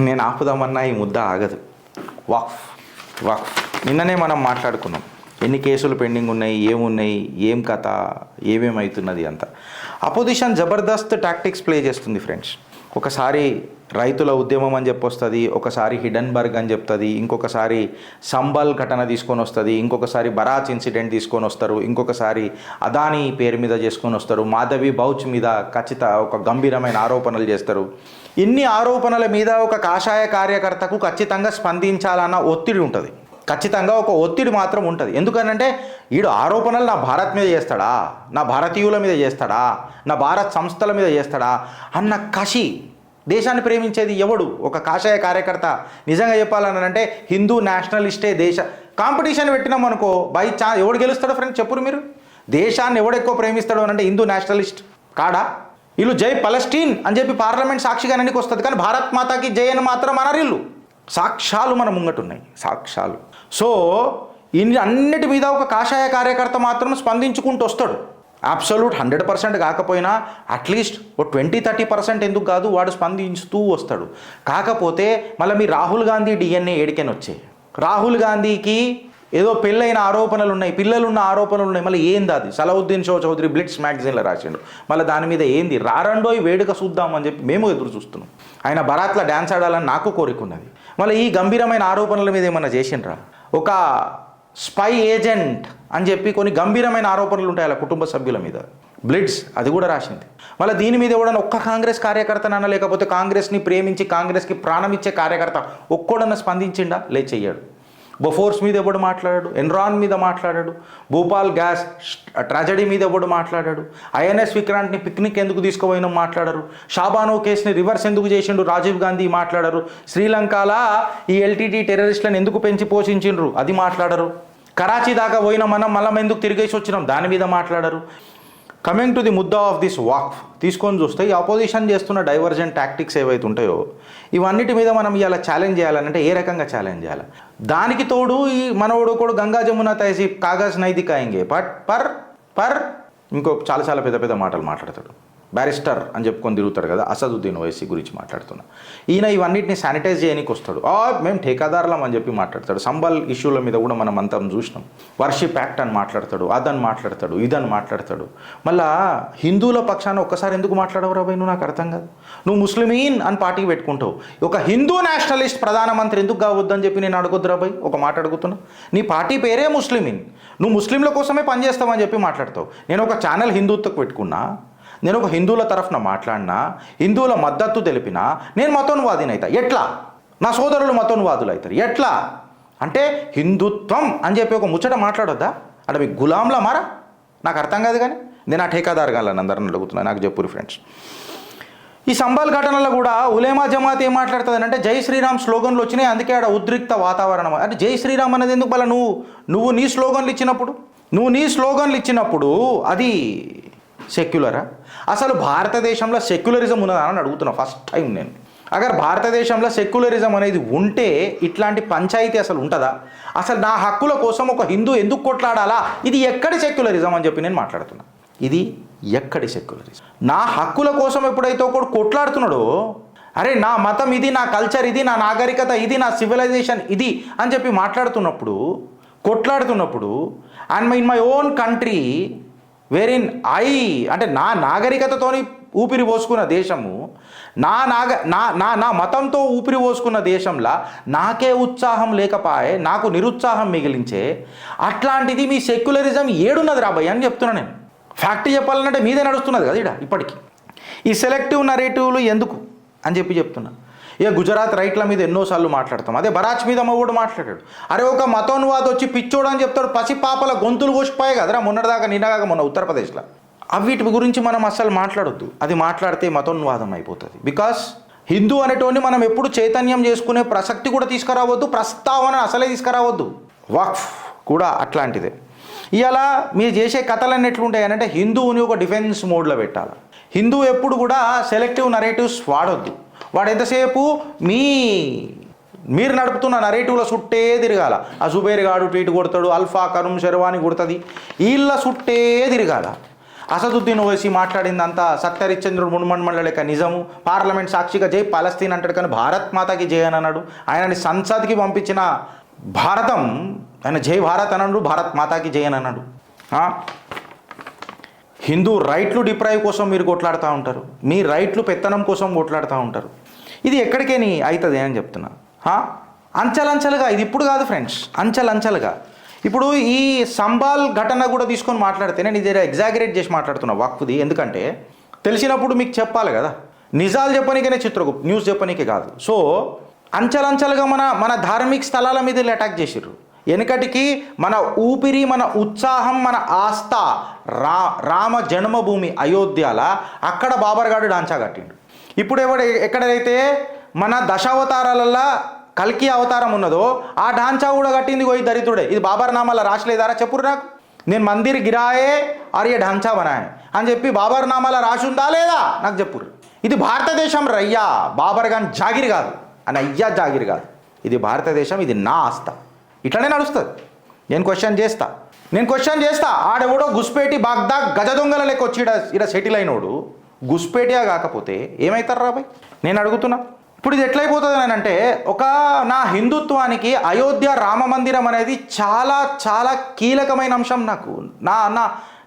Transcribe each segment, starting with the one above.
నేను ఆపుదామన్నా ఈ ముద్ద ఆగదు. వక్ఫ్ వక్ఫ్ నిన్ననే మనం మాట్లాడుకున్నాం, ఎన్ని కేసులు పెండింగ్ ఉన్నాయి, ఏమున్నాయి, ఏం కథ, ఏమేమవుతున్నది అంత. అపోజిషన్ జబర్దస్త్ టాక్టిక్స్ ప్లే చేస్తుంది ఫ్రెండ్స్. ఒకసారి రైతుల ఉద్యమం అని చెప్పి వస్తుంది, ఒకసారి హిడెన్బర్గ్ అని చెప్తుంది, ఇంకొకసారి సంబల్ ఘటన తీసుకొని వస్తుంది, ఇంకొకసారి బరాచ్ ఇన్సిడెంట్ తీసుకొని వస్తారు, ఇంకొకసారి అదానీ పేరు మీద చేసుకొని వస్తారు, మాధవి బౌచ్ మీద ఒక గంభీరమైన ఆరోపణలు చేస్తారు. ఇన్ని ఆరోపణల మీద ఒక కాషాయ కార్యకర్తకు ఖచ్చితంగా స్పందించాలన్న ఒత్తిడి ఉంటుంది, ఖచ్చితంగా ఒక ఒత్తిడి మాత్రం ఉంటుంది. ఎందుకనంటే వీడు ఆరోపణలు నా భారత్ మీద చేస్తాడా, నా భారతీయుల మీద చేస్తాడా, నా భారత్ సంస్థల మీద చేస్తాడా అన్న కషి. దేశాన్ని ప్రేమించేది ఎవడు? ఒక కాషాయ కార్యకర్త. నిజంగా చెప్పాలని అంటే హిందూ నేషనలిస్టే కాంపిటీషన్ పెట్టినాం అనుకో, ఎవడు గెలుస్తాడో ఫ్రెండ్స్ చెప్పురు మీరు? దేశాన్ని ఎవడు ఎక్కువ ప్రేమిస్తాడు అని అంటే హిందూ నేషనలిస్ట్ కాడా? వీళ్ళు జై పలస్టీన్ అని చెప్పి పార్లమెంట్ సాక్షిగానికి వస్తుంది, కానీ భారత్ మాతాకి జై అని మాత్రం అనరిల్లు. సాక్ష్యాలు మన ముంగటున్నాయి, సాక్ష్యాలు. సో అన్నిటి మీద ఒక కాషాయ కార్యకర్త మాత్రం స్పందించుకుంటూ వస్తాడు. అబ్సల్యూట్ 100% కాకపోయినా అట్లీస్ట్ ఓ 20-30% ఎందుకు కాదు, వాడు స్పందించుతూ వస్తాడు. కాకపోతే మళ్ళీ మీ రాహుల్ గాంధీ డిఎన్ఏ ఏడికని వచ్చాయి. రాహుల్ గాంధీకి ఏదో పెళ్ళైన ఆరోపణలు ఉన్నాయి, పిల్లలున్న ఆరోపణలు ఉన్నాయి. మళ్ళీ ఏంది అది? సలావుద్దీన్ చౌదరి బ్లిట్స్ మ్యాగజైన్లో రాసిండు. మళ్ళీ దాని మీద ఏంది? రారండోయి వేడుక చూద్దామని చెప్పి మేము ఎదురు చూస్తున్నాం. ఆయన బరాత్లో డ్యాన్స్ ఆడాలని నాకు కోరికున్నది. మళ్ళీ ఈ గంభీరమైన ఆరోపణల మీద ఏమన్నా చేసిండ్రా? ఒక స్పై ఏజెంట్ అని చెప్పి కొన్ని గంభీరమైన ఆరోపణలు ఉంటాయి అలా కుటుంబ సభ్యుల మీద. బ్లిట్స్ అది కూడా రాసింది. మళ్ళీ దీని మీద ఎవడన్నా ఒక్క కాంగ్రెస్ కార్యకర్తనన్నా, లేకపోతే కాంగ్రెస్ని ప్రేమించి కాంగ్రెస్కి ప్రాణం ఇచ్చే కార్యకర్త ఒక్కడన్నా స్పందించిండా? చెయ్యాడు. బొఫోర్స్ మీద ఎవడు మాట్లాడాడు? ఎన్రాన్ మీద మాట్లాడాడు. భూపాల్ గ్యాస్ ట్రాజడీ మీద ఎవడు మాట్లాడాడు? ఐఎన్ఎస్ విక్రాంత్ని పిక్నిక్ ఎందుకు తీసుకుపోయినా మాట్లాడరు. షాబానో కేసుని రివర్స్ ఎందుకు చేసిండు రాజీవ్ గాంధీ మాట్లాడరు. శ్రీలంకలో ఈ ఎల్టీటీ టెర్రరిస్టులను ఎందుకు పెంచి పోషించిండ్రు అది మాట్లాడరు. కరాచీ దాకా పోయిన మనం మళ్ళీ ఎందుకు తిరిగేసి వచ్చినాం దాని మీద మాట్లాడరు. కమింగ్ టు ది ముద్దా ఆఫ్ దిస్ వాక్ తీసుకొని చూస్తే ఈ అపోజిషన్ చేస్తున్న డైవర్జెంట్ టాక్టిక్స్ ఏవైతే ఉంటాయో ఇవన్నిటి మీద మనం ఇలా ఛాలెంజ్ చేయాలంటే ఏ రకంగా ఛాలెంజ్ చేయాలి? దానికి తోడు ఈ మనోడు కూడా గంగా జమున తైసి కాగజ్ నైది కాయింగే పర్ ఇంకో చాలా పెద్ద పెద్ద మాటలు మాట్లాడతాడు. బ్యారిస్టర్ అని చెప్పుకొని తిరుగుతాడు కదా, అసదుద్దీన్ ఓవైసీ గురించి మాట్లాడుతున్నా. ఈయన ఇవన్నిటిని శానిటైజ్ చేయడానికి వస్తాడు. మేము ఠేకాదారులం అని చెప్పి మాట్లాడతాడు. సంబల్ ఇష్యూల మీద కూడా మనం అంతా చూసినాం. వర్షిప్ యాక్ట్ అని మాట్లాడతాడు, అదని మాట్లాడతాడు, ఇదని మాట్లాడతాడు. మళ్ళా హిందువుల పక్షాన ఒక్కసారి ఎందుకు మాట్లాడవు రాబాయ్? నువ్వు నాకు అర్థం కాదు. నువ్వు ముస్లిమీన్ అని పార్టీకి పెట్టుకుంటావు. ఒక హిందూ నేషనలిస్ట్ ప్రధానమంత్రి ఎందుకు కావద్దని చెప్పి నేను అడగొద్దు రాబాయ్? ఒక మాట అడుగుతున్నా. నీ పార్టీ పేరే ముస్లిమీన్, నువ్వు ముస్లింల కోసమే పనిచేస్తావని చెప్పి మాట్లాడతావు. నేను ఒక ఛానల్ హిందుత్వకు పెట్టుకున్నా, నేను ఒక హిందువుల తరఫున మాట్లాడినా, హిందువుల మద్దతు తెలిపినా నేను మతోన్వాదిని అవుతా. ఎట్లా? నా సోదరులు మతోన్వాదులు అవుతారు ఎట్లా? అంటే హిందుత్వం అని చెప్పి ఒక ముచ్చట మాట్లాడొద్దా? అంటే మీకు గులాంలా మారా? నాకు అర్థం కాదు. కానీ నేను ఆ ఠేకాదారు గాలని అందరిని అడుగుతున్నా, నాకు చెప్పురు ఫ్రెండ్స్. ఈ సంబాల్ ఘటనలో కూడా ఉలేమా జమాత్ ఏం మాట్లాడుతుంది అంటే జై శ్రీరామ్ స్లోగన్లు వచ్చినాయి, అందుకే ఆడ ఉద్రిక్త వాతావరణం. అంటే జై శ్రీరామ్ అనేది ఎందుకు? మళ్ళీ నువ్వు నీ స్లోగన్లు ఇచ్చినప్పుడు అది సెక్యులరా? అసలు భారతదేశంలో సెక్యులరిజం ఉన్నదా అని అడుగుతున్నా ఫస్ట్ టైం నేను. అగర్ భారతదేశంలో సెక్యులరిజం అనేది ఉంటే ఇట్లాంటి పంచాయతీ అసలు ఉంటుందా? అసలు నా హక్కుల కోసం ఒక హిందూ ఎందుకు కొట్లాడాలా? ఇది ఎక్కడి సెక్యులరిజం అని చెప్పి నేను మాట్లాడుతున్నా. ఇది ఎక్కడి సెక్యులరిజం? నా హక్కుల కోసం ఎప్పుడైతే ఒకడు కొట్లాడుతున్నాడో, అరే నా మతం ఇది, నా కల్చర్ ఇది, నా నాగరికత ఇది, నా సివిలైజేషన్ ఇది అని చెప్పి కొట్లాడుతున్నప్పుడు and in my own country wherein అంటే నా నాగరికతతోని ఊపిరి పోసుకున్న దేశము, నా మతంతో ఊపిరి పోసుకున్న దేశంలో నాకే ఉత్సాహం లేకపాయే, నాకు నిరుత్సాహం మిగిలించే అట్లాంటిది మీ సెక్యులరిజం ఏడున్నది రాబోయ్ అని చెప్తున్నా నేను. ఫ్యాక్ట్ చెప్పాలంటే మీదే నడుస్తున్నది కదా ఇప్పటికీ. ఈ సెలెక్టివ్ నరేటివ్లు ఎందుకు అని చెప్పి చెప్తున్నా. ఇక గుజరాత్ రైట్ల మీద ఎన్నోసార్లు మాట్లాడతాం, అదే బరాచ్ మీద కూడా మాట్లాడాడు. అరే ఒక మతోన్వాద్ వచ్చి పిచ్చోడు అని చెప్తాడు, పసిపాపల గొంతులు కోసిపోయాయి కదరా నిన్నగాక ఉత్తరప్రదేశ్లో. వీటి గురించి మనం అస్సలు మాట్లాడొద్దు. అది మాట్లాడితే మతోన్వాదం అయిపోతుంది. బికాస్ హిందూ అనేటోని మనం ఎప్పుడు చైతన్యం చేసుకునే ప్రసక్తి కూడా తీసుకురావద్దు, ప్రస్తావన అసలే తీసుకురావద్దు. వక్ఫ్ కూడా అట్లాంటిదే. ఇలా మీరు చేసే కథలన్నీ ఎట్లుంటాయి అంటే హిందువుని ఒక డిఫెన్స్ మోడ్లో పెట్టాలి. హిందూ ఎప్పుడు కూడా సెలెక్టివ్ నరేటివ్స్ వాడొద్దు. వాడు ఎంతసేపు మీరు నడుపుతున్న నరేటివ్ల చుట్టే తిరగాల. ఆ జుబేర్ గాడు ట్వీట్ కొడతాడు, అల్ఫా కరుమ్ షెర్వాని కొడుతుంది, వీళ్ళ చుట్టే తిరగాల. అసదుద్దీన్ ఓవైసీ మాట్లాడిందంతా సత్యహరిశ్చంద్రుడు మున్మన్మళ్ళ లెక్క నిజము, పార్లమెంట్ సాక్షిగా జై పాలస్తీన్ అంటాడు కానీ భారత్ మాతకి జై అని అన్నాడు. ఆయనని సంసద్కి పంపించిన భారతం ఆయన జై భారత్ అన్నాడు, భారత్ మాతాకి జై అని అన్నాడు. హిందూ రైట్లు డిప్రైవ్ కోసం మీరు కొట్లాడుతూ ఉంటారు, మీ రైట్లు పెత్తనం కోసం కొట్లాడుతూ ఉంటారు. ఇది ఎక్కడికేని అవుతుంది అని చెప్తున్నా. అంచెలంచెలుగా, ఇది ఇప్పుడు కాదు ఫ్రెండ్స్, అంచెలంచెలుగా. ఇప్పుడు ఈ సంబాల్ ఘటన కూడా తీసుకొని మాట్లాడితే నేను ఇది ఎగ్జాగరేట్ చేసి మాట్లాడుతున్నా వక్ఫ్ది, ఎందుకంటే తెలిసినప్పుడు మీకు చెప్పాలి కదా, నిజాలు చెప్పనీకనే చిత్రగుప్త, న్యూస్ చెప్పనీకే కాదు. సో అంచెలంచెలుగా మన ధార్మిక స్థలాల మీద అటాక్ చేసిర్రు. వెనుకటికి మన ఊపిరి, మన ఉత్సాహం, మన ఆస్థ రామ జన్మభూమి అయోధ్యల, అక్కడ బాబర్ గారు డాంచా కట్టిండు. ఇప్పుడు ఎక్కడైతే మన దశావతారాలల్లో కల్కి అవతారం ఉన్నదో ఆ ఢాంచా కూడా కట్టింది పోయి దరిద్రుడే. ఇది బాబర్ నామాల రాసలేదారా చెప్పురు నాకు. నేను మందిర్ గిరాయే ఆర్ ఏ ఢాంచా బనాయే అని చెప్పి బాబర్ నామాల రాసి ఉందా లేదా నాకు చెప్పురు. ఇది భారతదేశం రయ్యా, బాబర్ గాన్ జాగిరి కాదు, అని అయ్యా జాగిరి కాదు, ఇది భారతదేశం, ఇది నా ఆస్థ. ఇట్లనే నడుస్తుంది. నేను క్వశ్చన్ చేస్తా. ఆడెవడో గుస్పేటి బాగ్దాగ్ గజ దొంగల లెక్క వచ్చి ఇక్కడ సెటిల్ అయినోడు గుస్పేటియా కాకపోతే ఏమవుతారు రాబాయ్ నేను అడుగుతున్నా. ఇప్పుడు ఇది ఎట్లయిపోతుంది అని అంటే, ఒక నా హిందుత్వానికి అయోధ్య రామ మందిరం అనేది చాలా చాలా కీలకమైన అంశం. నాకు నా నా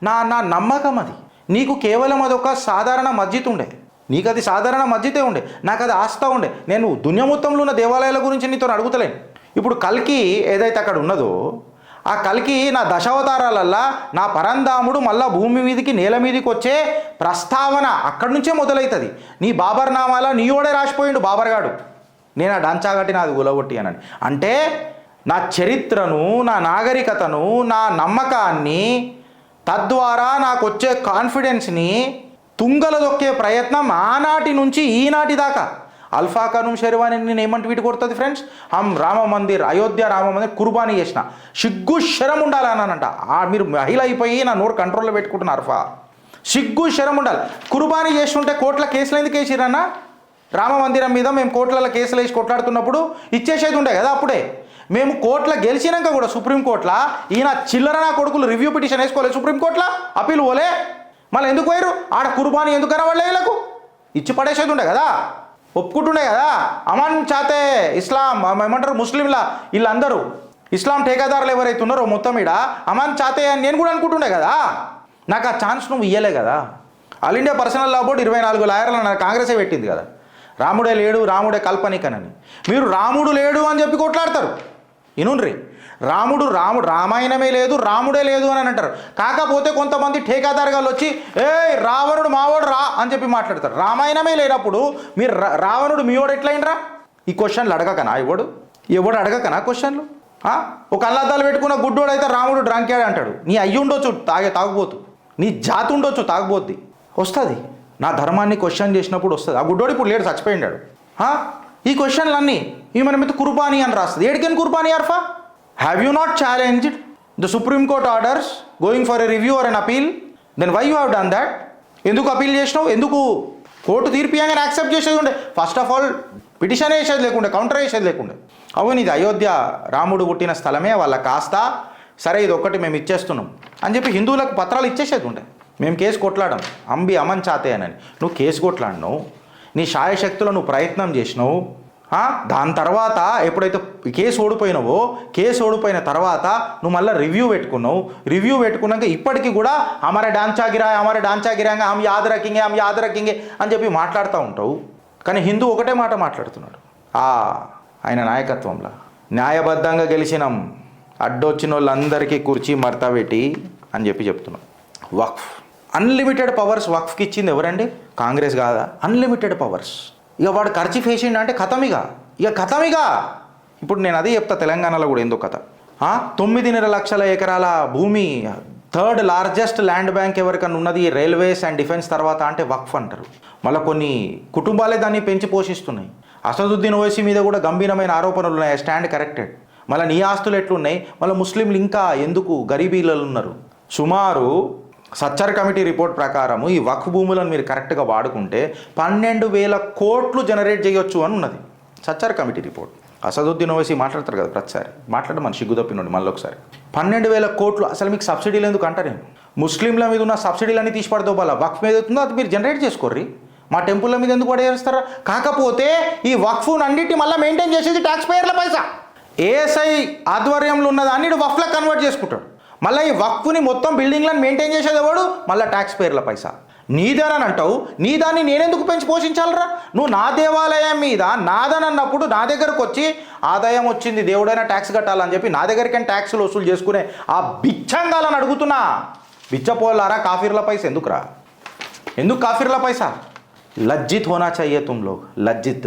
నా నా నమ్మకం అది. నీకు కేవలం అది ఒక సాధారణ మస్జిద్ ఉండే, నీకు అది సాధారణ మస్జిదే ఉండే, నాకు అది ఆస్థ ఉండే. నేను దునియా మొత్తంలో ఉన్న దేవాలయాల గురించి నీతో అడుగుతలేను. ఇప్పుడు కల్కి ఏదైతే అక్కడ ఉన్నదో ఆ కల్కి నా దశావతారాలల్లా నా పరంధాముడు మళ్ళా భూమి మీదకి నేల మీదకి వచ్చే ప్రస్తావన అక్కడి నుంచే మొదలవుతుంది. నీ బాబర్ నామాల నీయోడే రాసిపోయిండు బాబర్ గాడు, నేను ఆ డంచా కట్టి నాది గులగొట్టి అని. అంటే నా చరిత్రను, నా నాగరికతను, నా నమ్మకాన్ని, తద్వారా నాకు వచ్చే కాన్ఫిడెన్స్ని తుంగల దొక్కే ప్రయత్నం ఆనాటి నుంచి ఈనాటి దాకా అల్ఫా ఖానూం షెర్వానీ నేను ఏమంటే వీటి కొడుతుంది ఫ్రెండ్స్. రామ మందిర్, అయోధ్య రామ మందిర్ కుర్బానీ చేసిన, సిగ్గు శరం ఉండాలి అన్నానంట. మీరు మహిళ అయిపోయి నా నోరు కంట్రోల్లో పెట్టుకుంటున్నారు. అల్ఫా సిగ్గు శరం ఉండాలి. కుర్బానీ చేస్తుంటే కోట్ల కేసులు ఎందుకు వేసిరన్నా? రామ మందిరం మీద మేము కోట్లలో కేసులు వేసి కొట్లాడుతున్నప్పుడు ఇచ్చేసేది ఉండే కదా. అప్పుడే మేము కోట్ల గెలిచినాక కూడా సుప్రీంకోర్టులో ఈయన చిల్లర నా కొడుకులు రివ్యూ పిటిషన్ వేసుకోలేదు. సుప్రీంకోర్టులో అప్పీల్ పోలే, మళ్ళీ ఎందుకు పోయారు? ఆడ కుర్బానీ ఎందుకు కనబడలే? వీళ్ళకు ఇచ్చి పడేసేది ఉండే కదా, ఒప్పుకుంటుండే కదా. అమన్ చాతే ఇస్లాం ఏమంటారు ముస్లింలా, వీళ్ళందరూ ఇస్లాం ఠేకాదారులు ఎవరైతే ఉన్నారో మొత్తం ఈడ అమన్ చాతే అని నేను కూడా అనుకుంటుండే కదా. నాకు ఆ ఛాన్స్ నువ్వు ఇయ్యలే కదా. ఆల్ ఇండియా పర్సనల్ లా బోర్డు 24 లాయర్లను నాకు కాంగ్రెసే పెట్టింది కదా. రాముడే లేడు, రాముడే కల్పనికనని. మీరు రాముడు లేడు అని చెప్పి కొట్లాడతారు. ఇనుండ్రి, రాముడు రామాయణమే లేదు, రాముడే లేదు అని అంటారు. కాకపోతే కొంతమంది ఠేకాదారుగాళ్ళు వచ్చి రావణుడు మావాడు రా అని చెప్పి మాట్లాడతారు. రామాయణమే లేనప్పుడు మీరు రావణుడు మీవాడు ఎట్లయినరా? ఈ క్వశ్చన్లు అడగకనా? ఎవడు అడగకనా క్వశ్చన్లు? ఒక అల్లాద్దాలు పెట్టుకున్న గుడ్డోడు అయితే రాముడు డ్రంకాడు అంటాడు. నీ అయ్యి ఉండొచ్చు తాగుబోతు, నీ జాతి ఉండొచ్చు తాగుబోద్ది. వస్తుంది, నా ధర్మాన్ని క్వశ్చన్ చేసినప్పుడు వస్తుంది. ఆ గుడ్డోడు ఇప్పుడు లేడు, చచ్చిపోయినాడు. ఈ క్వశ్చన్లన్నీ ఈ మన మీద కుర్బానీ అని రాస్తుంది. ఏడికని కుర్బానీ Arfa? Have you not challenged the Supreme Court orders going for a review or an appeal? Then why you have done that? ఎందుకు అపీల్ చేసినావు? ఎందుకు కోర్టు తీర్పియంగానే యాక్సెప్ట్ చేసేది ఉండే? ఫస్ట్ ఆఫ్ ఆల్ పిటిషన్ వేసేది లేకుండే, కౌంటర్ వేసేది లేకుండే. అవును ఇది అయోధ్య రాముడు పుట్టిన స్థలమే, వాళ్ళ కాస్త సరే ఇది ఒక్కటి మేము ఇచ్చేస్తున్నాం అని చెప్పి హిందువులకు పత్రాలు ఇచ్చేసేది ఉండే. మేము కేసు కొట్లాడాం, అమన్ చాతే అని. నువ్వు కేసు కొట్లాడినావు, నీ శాయశక్తులు నువ్వు ప్రయత్నం చేసినావు. దాని తర్వాత ఎప్పుడైతే కేసు ఓడిపోయిన తర్వాత నువ్వు మళ్ళీ రివ్యూ పెట్టుకున్నాక ఇప్పటికీ కూడా హమారే డాంచా గిరాంగా హమ్ యాద్ రకింగే అని చెప్పి మాట్లాడుతూ ఉంటావు. కానీ హిందూ ఒకటే మాట మాట్లాడుతున్నాడు, ఆయన నాయకత్వంలో న్యాయబద్ధంగా గెలిచినాం, అడ్డొచ్చిన వాళ్ళందరికీ కుర్చీ మర్తా పెట్టి అని చెప్పి చెప్తున్నాం. వక్ఫ్ అన్లిమిటెడ్ పవర్స్ వక్ఫ్కి ఇచ్చింది ఎవరండి? కాంగ్రెస్ కాదా? Unlimited powers. ఇక వాడు ఖర్చు వేసిండు అంటే కథమిగా. ఇప్పుడు నేను అదే చెప్తా, తెలంగాణలో కూడా ఎందుకు కథ. 9.5 లక్షల ఎకరాల భూమి, 3rd లార్జెస్ట్ ల్యాండ్ బ్యాంక్ ఎవరికన్నా ఉన్నది రైల్వేస్ అండ్ డిఫెన్స్ తర్వాత అంటే వక్ఫ్ అంటారు. మళ్ళీ కొన్ని కుటుంబాలే దాన్ని పెంచి పోషిస్తున్నాయి. అసదుద్దీన్ ఓవైసీ మీద కూడా గంభీరమైన ఆరోపణలు ఉన్నాయి, స్టాండ్ కరెక్టెడ్. మళ్ళీ నీ ఆస్తులు ఎట్లున్నాయి? మళ్ళీ ముస్లింలు ఇంకా ఎందుకు గరీబీలలో ఉన్నారు. సుమారు సచ్చర్ కమిటీ రిపోర్ట్ ప్రకారము ఈ వక్ఫ్ భూములను మీరు కరెక్ట్గా వాడుకుంటే 12,000 కోట్లు జనరేట్ చేయొచ్చు అని ఉన్నది సచ్చర్ కమిటీ రిపోర్ట్. అసదుద్దీన్ ఓవైసీ మాట్లాడతారు కదా ప్రతిసారి, మాట్లాడడం మన సిగ్గు తప్పినండి. మళ్ళీ ఒకసారి 12,000 కోట్లు అసలు మీకు సబ్సిడీలు ఎందుకు అంటారేమో. ముస్లింల మీద ఉన్న సబ్సిడీలన్నీ తీసి పడదోపాల వక్ఫ్ మీద అవుతుందో అది మీరు జనరేట్ చేసుకోర్రి. మా టెంపుల్ల మీద ఎందుకు పడేస్తారా? కాకపోతే ఈ వక్ఫ్ అన్నిటి మళ్ళీ మెయింటైన్ చేసేది ట్యాక్స్ పేయర్ల పైసా. ఏఎస్ఐ ఆధ్వర్యంలో ఉన్నదాన్ని వక్ఫ్లో కన్వర్ట్ చేసుకుంటాడు. మళ్ళీ ఈ వక్ఫ్ని మొత్తం బిల్డింగ్లను మెయింటైన్ చేసేది ఎవడు? మళ్ళీ ట్యాక్స్ పేయర్ల పైసా. నీదని అంటావు, నీ దాన్ని నేనెందుకు పెంచి పోషించాలరా? నువ్వు నా దేవాలయం మీద నాదని అన్నప్పుడు నా దగ్గరకు వచ్చి ఆదాయం వచ్చింది దేవుడైనా ట్యాక్స్ కట్టాలని చెప్పి నా దగ్గరికి ట్యాక్సులు వసూలు చేసుకునే ఆ బిచ్చంగాలని అడుగుతున్నా. బిచ్చపోలారా, కాఫీర్ల పైసా ఎందుకురా? ఎందుకు కాఫీర్ల పైసా? లజ్జిత్ హోనా చాహియే తుమ్ లోగ్, లజ్జిత్.